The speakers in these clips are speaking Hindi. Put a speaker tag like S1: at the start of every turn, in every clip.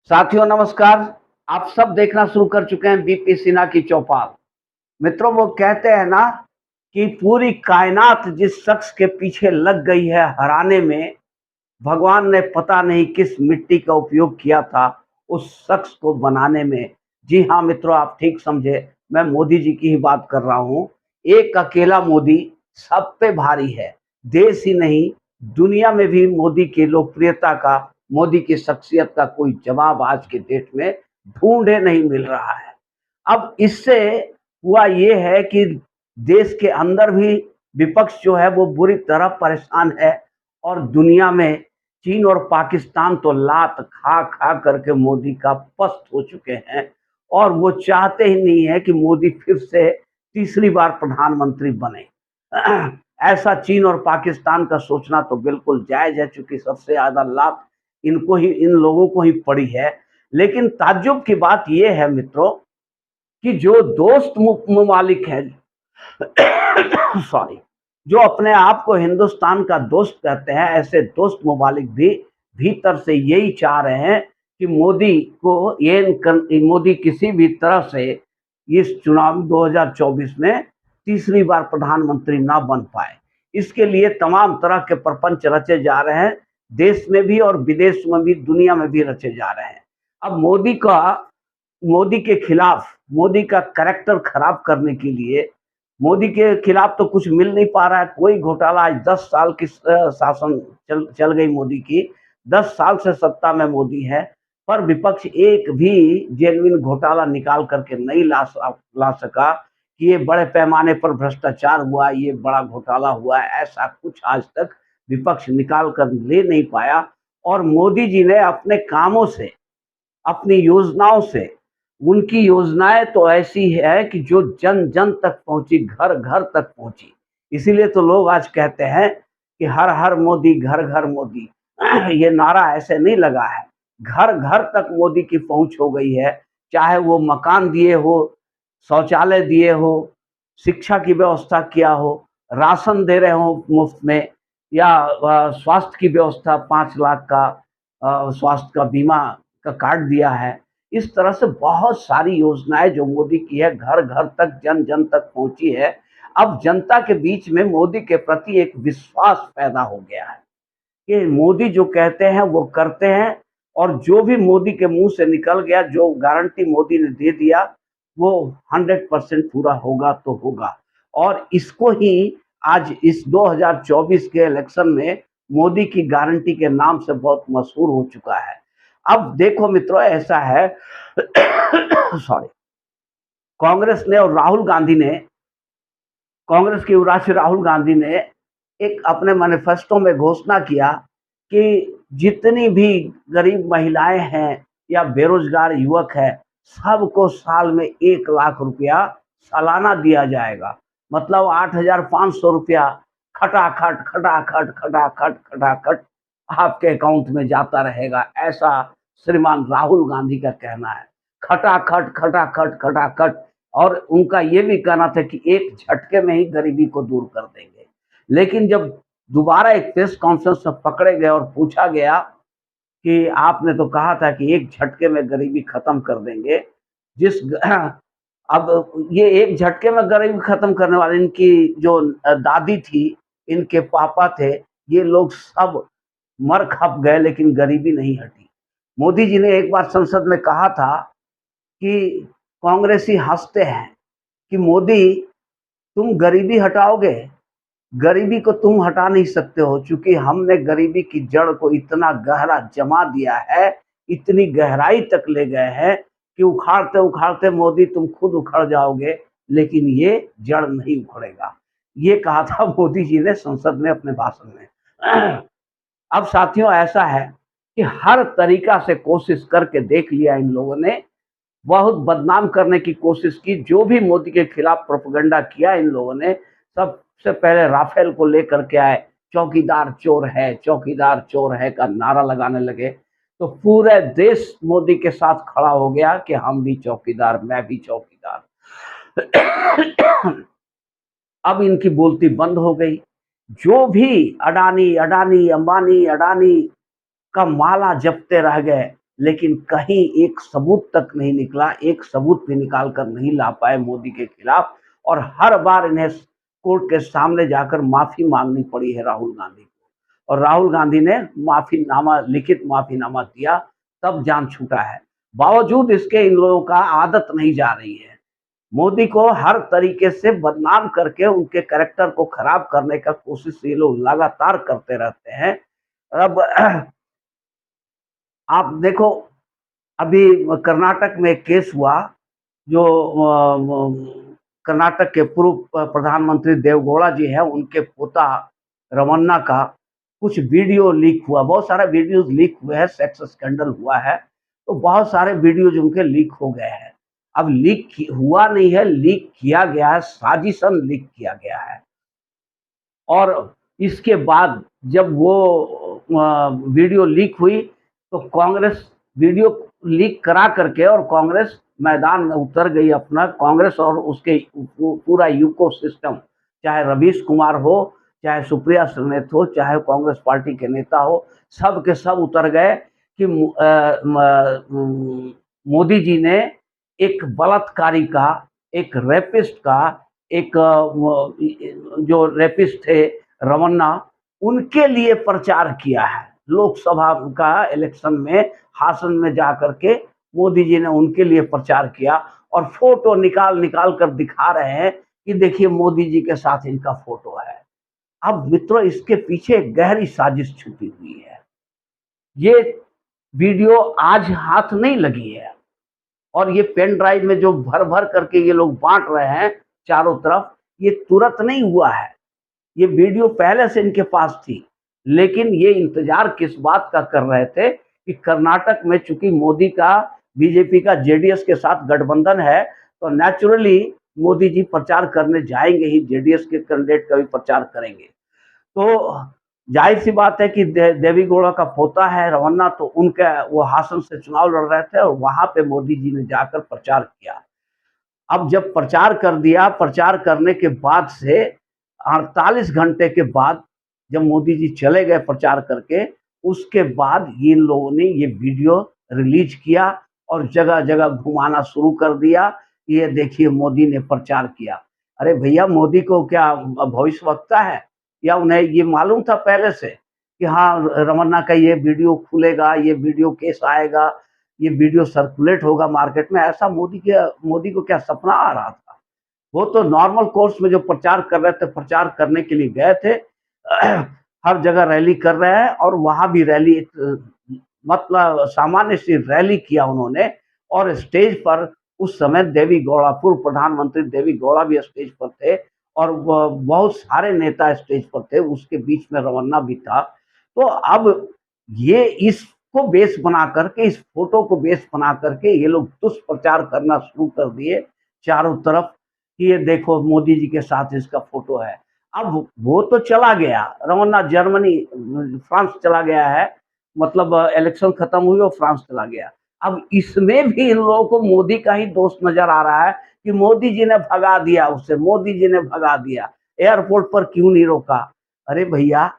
S1: साथियों नमस्कार। आप सब देखना शुरू कर चुके हैं बीपी सिन्हा की चौपाल। मित्रों, वो कहते हैं ना कि पूरी कायनात जिस शख्स के पीछे लग गई है हराने में, भगवान ने पता नहीं किस मिट्टी का उपयोग किया था उस शख्स को बनाने में। जी हाँ मित्रों, आप ठीक समझे, मैं मोदी जी की ही बात कर रहा हूँ। एक अकेला मोदी सब पे भारी है। देश ही नहीं, दुनिया में भी मोदी की लोकप्रियता का, मोदी की शख्सियत का कोई जवाब आज के डेट में ढूंढे नहीं मिल रहा है। अब इससे हुआ ये है कि देश के अंदर भी विपक्ष जो है वो बुरी तरह परेशान है, और दुनिया में चीन और पाकिस्तान तो लात खा खा करके मोदी का पस्त हो चुके हैं, और वो चाहते ही नहीं है कि मोदी फिर से तीसरी बार प्रधानमंत्री बने। ऐसा चीन और पाकिस्तान का सोचना तो बिल्कुल जायज है, चूंकि सबसे ज्यादा लात इनको ही, इन लोगों को ही पड़ी है। लेकिन ताज्जुब की बात यह है मित्रों कि जो दोस्त ममालिक हैं, सॉरी, जो अपने आप को हिंदुस्तान का दोस्त कहते हैं, ऐसे दोस्त ममालिक भी भीतर से यही चाह रहे हैं कि मोदी को मोदी किसी भी तरह से इस चुनाव 2024 में तीसरी बार प्रधानमंत्री ना बन पाए। इसके लिए तमाम तरह के प्रपंच रचे जा रहे हैं, देश में भी और विदेश में भी, दुनिया में भी रचे जा रहे हैं। अब मोदी के खिलाफ, मोदी का कैरेक्टर खराब करने के लिए, मोदी के खिलाफ तो कुछ मिल नहीं पा रहा है। कोई घोटाला, आज 10 साल की शासन चल गई मोदी की, 10 साल से सत्ता में मोदी है, पर विपक्ष एक भी जेन्युइन घोटाला निकाल करके नहीं ला सका कि ये बड़े पैमाने पर भ्रष्टाचार हुआ, ये बड़ा घोटाला हुआ है। ऐसा कुछ आज तक विपक्ष निकाल कर ले नहीं पाया। और मोदी जी ने अपने कामों से, अपनी योजनाओं से, उनकी योजनाएं तो ऐसी है कि जो जन जन तक पहुंची, घर घर तक पहुंची। इसीलिए तो लोग आज कहते हैं कि हर हर मोदी, घर घर मोदी। ये नारा ऐसे नहीं लगा है, घर घर तक मोदी की पहुंच हो गई है। चाहे वो मकान दिए हो, शौचालय दिए हो, शिक्षा की व्यवस्था किया हो, राशन दे रहे हो मुफ्त में, या स्वास्थ्य की व्यवस्था, 5 लाख का स्वास्थ्य का बीमा का कार्ड दिया है। इस तरह से बहुत सारी योजनाएं जो मोदी की है, घर घर तक, जन जन तक पहुंची है। अब जनता के बीच में मोदी के प्रति एक विश्वास पैदा हो गया है कि मोदी जो कहते हैं वो करते हैं, और जो भी मोदी के मुंह से निकल गया, जो गारंटी मोदी ने दे दिया, वो 100% पूरा होगा तो होगा। और इसको ही आज इस 2024 के इलेक्शन में मोदी की गारंटी के नाम से बहुत मशहूर हो चुका है। अब देखो मित्रों, ऐसा है सॉरी, कांग्रेस ने और राहुल गांधी ने, कांग्रेस के युवराज राहुल गांधी ने एक अपने मैनिफेस्टो में घोषणा किया कि जितनी भी गरीब महिलाएं हैं या बेरोजगार युवक है, सबको साल में 1 लाख रुपया सालाना दिया जाएगा। मतलब 8,500 रुपया खटाखट खटाखट खटाखट खटाखट आपके अकाउंट में जाता रहेगा, ऐसा श्रीमान राहुल गांधी का कहना है। खटाखट खटाखट खटाखट। और उनका ये भी कहना था कि एक झटके में ही गरीबी को दूर कर देंगे। लेकिन जब दोबारा एक प्रेस कॉन्फ्रेंस में पकड़े गए और पूछा गया कि आपने तो कहा था कि एक झटके में गरीबी खत्म कर देंगे, जिस अब ये एक झटके में गरीबी खत्म करने वाले इनकी जो दादी थी, इनके पापा थे, ये लोग सब मर खप गए, लेकिन गरीबी नहीं हटी। मोदी जी ने एक बार संसद में कहा था कि कांग्रेसी हंसते हैं कि मोदी, तुम गरीबी हटाओगे, गरीबी को तुम हटा नहीं सकते हो, क्योंकि हमने गरीबी की जड़ को इतना गहरा जमा दिया है, इतनी गहराई तक ले गए हैं कि उखाड़ते उखाड़ते मोदी तुम खुद उखड़ जाओगे, लेकिन ये जड़ नहीं उखड़ेगा। ये कहा था मोदी जी ने संसद में अपने भाषण में। अब साथियों, ऐसा है कि हर तरीका से कोशिश करके देख लिया इन लोगों ने, बहुत बदनाम करने की कोशिश की। जो भी मोदी के खिलाफ प्रोपेगेंडा किया इन लोगों ने, सबसे पहले राफेल को लेकर के आए, चौकीदार चोर है, चौकीदार चोर है का नारा लगाने लगे, तो पूरे देश मोदी के साथ खड़ा हो गया कि हम भी चौकीदार, मैं भी चौकीदार। अब इनकी बोलती बंद हो गई। जो भी अडानी अडानी, अंबानी अडानी का माला जपते रह गए, लेकिन कहीं एक सबूत तक नहीं निकला, एक सबूत भी निकाल कर नहीं ला पाए मोदी के खिलाफ, और हर बार इन्हें कोर्ट के सामने जाकर माफी मांगनी पड़ी है राहुल गांधी को, और राहुल गांधी ने माफीनामा, लिखित माफीनामा दिया, तब जान छूटा है। बावजूद इसके इन लोगों का आदत नहीं जा रही है, मोदी को हर तरीके से बदनाम करके उनके कैरेक्टर को खराब करने का कोशिश ये लोग लगातार करते रहते हैं। अब आप देखो, अभी कर्नाटक में एक केस हुआ, जो कर्नाटक के पूर्व प्रधानमंत्री देवगौड़ा जी हैं, उनके पोता रमन्ना का कुछ वीडियो लीक हुआ, बहुत सारे वीडियोज लीक हुए हैं, सेक्स स्कैंडल हुआ है, तो बहुत सारे वीडियोज उनके लीक हो गए हैं। अब लीक हुआ नहीं है, लीक किया गया है, साजिशन लीक किया गया है। और इसके बाद जब वो वीडियो लीक हुई, तो कांग्रेस वीडियो लीक करा करके और कांग्रेस मैदान में उतर गई अपना, कांग्रेस और उसके पूरा यूको सिस्टम, चाहे रवीश कुमार हो, चाहे सुप्रिया सुलेथ हो, चाहे कांग्रेस पार्टी के नेता हो, सब के सब उतर गए कि मोदी जी ने एक बलात्कारी का, एक रेपिस्ट का, एक जो रेपिस्ट थे रमन्ना, उनके लिए प्रचार किया है। लोकसभा का इलेक्शन में हासन में जाकर के मोदी जी ने उनके लिए प्रचार किया, और फोटो निकाल निकाल कर दिखा रहे हैं कि देखिए मोदी जी के साथ इनका फोटो है। अब मित्रों, इसके पीछे गहरी साजिश छुपी हुई है। ये वीडियो आज हाथ नहीं लगी है, और ये पेन ड्राइव में जो भर भर करके ये लोग बांट रहे हैं चारों तरफ, ये तुरंत नहीं हुआ है, ये वीडियो पहले से इनके पास थी। लेकिन ये इंतजार किस बात का कर रहे थे कि कर्नाटक में चूंकि मोदी का, बीजेपी का जेडीएस के साथ गठबंधन है, तो नेचुरली मोदी जी प्रचार करने जाएंगे ही, जेडीएस के कैंडिडेट का भी प्रचार करेंगे। तो जाहिर सी बात है कि देवी गौड़ा का पोता है रमन्ना, तो उनका वो हासन से चुनाव लड़ रहे थे, और वहां पे मोदी जी ने जाकर प्रचार किया। अब जब प्रचार कर दिया, प्रचार करने के बाद से 48 घंटे के बाद जब मोदी जी चले गए प्रचार करके, उसके बाद इन लोगों ने ये वीडियो रिलीज किया और जगह जगह घुमाना शुरू कर दिया। ये देखिए मोदी ने प्रचार किया। अरे भैया, मोदी को क्या भविष्यवक्ता है, या उन्हें ये मालूम था पहले से कि हाँ रमन्ना का ये वीडियो खुलेगा, ये वीडियो केस आएगा, ये वीडियो सर्कुलेट होगा मार्केट में? ऐसा मोदी को क्या सपना आ रहा था? वो तो नॉर्मल कोर्स में जो प्रचार कर रहे थे, प्रचार करने के लिए गए थे, हर जगह रैली कर रहे हैं, और वहां भी रैली, मतलब सामान्य सी रैली किया उन्होंने। और स्टेज पर उस समय देवी गौड़ा, पूर्व प्रधानमंत्री देवी गौड़ा भी स्टेज पर थे, और बहुत सारे नेता स्टेज पर थे, उसके बीच में रमन्ना भी था। तो अब ये इसको बेस बना करके, इस फोटो को बेस बना करके ये लोग दुष्प्रचार करना शुरू कर दिए चारों तरफ कि ये देखो मोदी जी के साथ इसका फोटो है। अब वो तो चला गया, रमन्ना जर्मनी, फ्रांस चला गया है, मतलब इलेक्शन खत्म हुई और फ्रांस चला गया। अब इसमें भी इन लोगों को मोदी का ही दोष नजर आ रहा है कि मोदी जी ने भगा दिया उसे, मोदी जी ने भगा दिया, एयरपोर्ट पर क्यों नहीं रोका? अरे भैया,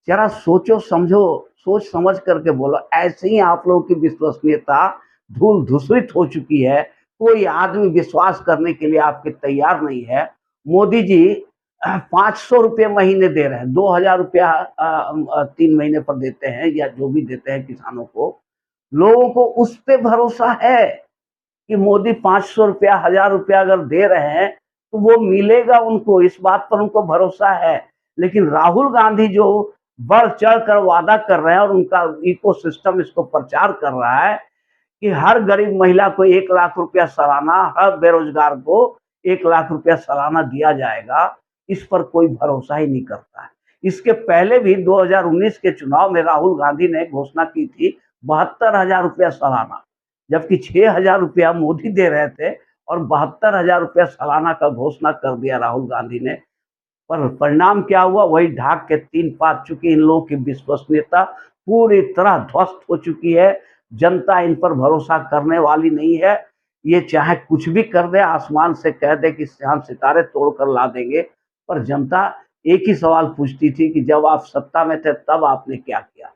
S1: जरा सोचो समझो, सोच समझ करके बोलो। ऐसे ही आप लोगों की विश्वसनीयता धूल धूसरित हो चुकी है, कोई आदमी विश्वास करने के लिए आपके तैयार नहीं है। मोदी जी 500 रुपये महीने दे रहे हैं, 2000 रुपया 3 महीने पर देते हैं, या जो भी देते हैं किसानों को। लोगों को उस पे भरोसा है कि मोदी 500 रुपया, 1000 रुपया अगर दे रहे हैं तो वो मिलेगा उनको, इस बात पर उनको भरोसा है। लेकिन राहुल गांधी जो बढ़ चढ़ कर वादा कर रहे हैं, और उनका इकोसिस्टम इसको प्रचार कर रहा है कि हर गरीब महिला को 1 लाख रुपया सालाना, हर बेरोजगार को 1 लाख रुपया सालाना दिया जाएगा, इस पर कोई भरोसा ही नहीं करता है। इसके पहले भी 2019 के चुनाव में राहुल गांधी ने घोषणा की थी 72,000 रुपया सालाना, जबकि 6,000 रुपया मोदी दे रहे थे, और 72,000 रुपया सालाना का घोषणा कर दिया राहुल गांधी ने। पर परिणाम क्या हुआ? वही ढाक के 3 पात चुकी। इन लोगों की विश्वसनीयता पूरी तरह ध्वस्त हो चुकी है। जनता इन पर भरोसा करने वाली नहीं है। ये चाहे कुछ भी कर दे, आसमान से कह दे कि चांद सितारे तोड़ कर ला देंगे, पर जनता एक ही सवाल पूछती थी कि जब आप सत्ता में थे तब आपने क्या किया?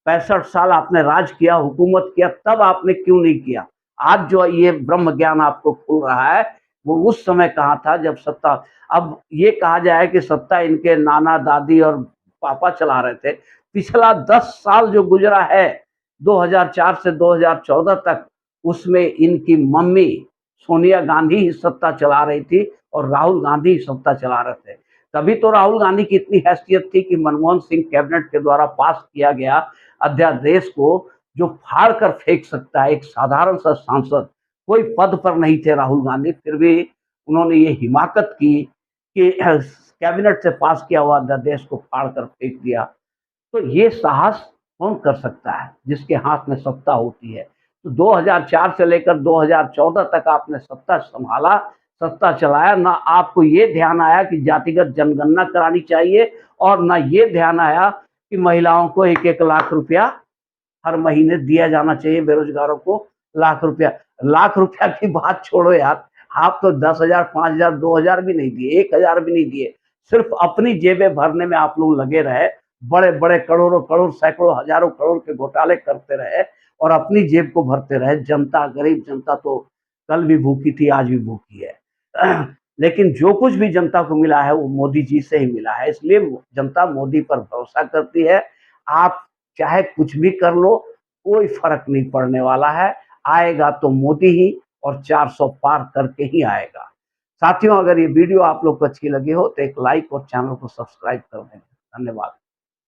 S1: 65 साल आपने राज किया, हुकूमत किया, तब आपने क्यों नहीं किया? आज जो ये ब्रह्म ज्ञान आपको खुल रहा है, वो उस समय कहाँ था जब सत्ता। अब ये कहा जाए कि सत्ता इनके नाना, दादी और पापा चला रहे थे। पिछला 10 साल जो गुज़रा है, 2004 से 2014 तक, उसमें इनकी मम्मी सोनिया गांधी ही सत्ता चला रही थी और राहुल गांधी ही सत्ता चला रहे थे। तभी तो राहुल गांधी की इतनी हैसियत थी कि मनमोहन सिंह कैबिनेट के द्वारा पास किया गया अध्यादेश को जो फाड़ कर फेंक सकता है एक साधारण सा सांसद। कोई पद पर नहीं थे राहुल गांधी, फिर भी उन्होंने ये हिमाकत की कि कैबिनेट से पास किया हुआ अध्यादेश को फाड़ कर फेंक दिया। तो ये साहस कौन कर सकता है जिसके हाथ में सत्ता होती है? तो 2004 से लेकर 2014 तक आपने सत्ता संभाला, सत्ता चलाया, ना आपको ये ध्यान आया कि जातिगत जनगणना करानी चाहिए और ना ये ध्यान आया कि महिलाओं को 1-1 लाख रुपया हर महीने दिया जाना चाहिए, बेरोजगारों को लाख रुपया। लाख रुपया की बात छोड़ो यार, आप तो 10,000, 5,000, 2,000 भी नहीं दिए, 1,000 भी नहीं दिए। सिर्फ अपनी जेबें भरने में आप लोग लगे रहे, बड़े-बड़े करोड़ों करोड़, सैकड़ों, हज़ारों करोड़ के घोटाले करते रहे और अपनी जेब को भरते रहे। जनता, गरीब जनता तो कल भी भूखी थी, आज भी भूखी है। लेकिन जो कुछ भी जनता को मिला है, वो मोदी जी से ही मिला है, इसलिए जनता मोदी पर भरोसा करती है। आप चाहे कुछ भी कर लो, कोई फ़र्क नहीं पड़ने वाला है। आएगा तो मोदी ही और 400 पार करके ही आएगा। साथियों, अगर ये वीडियो आप लोग को अच्छी लगी हो तो एक लाइक और चैनल को सब्सक्राइब कर दें। धन्यवाद।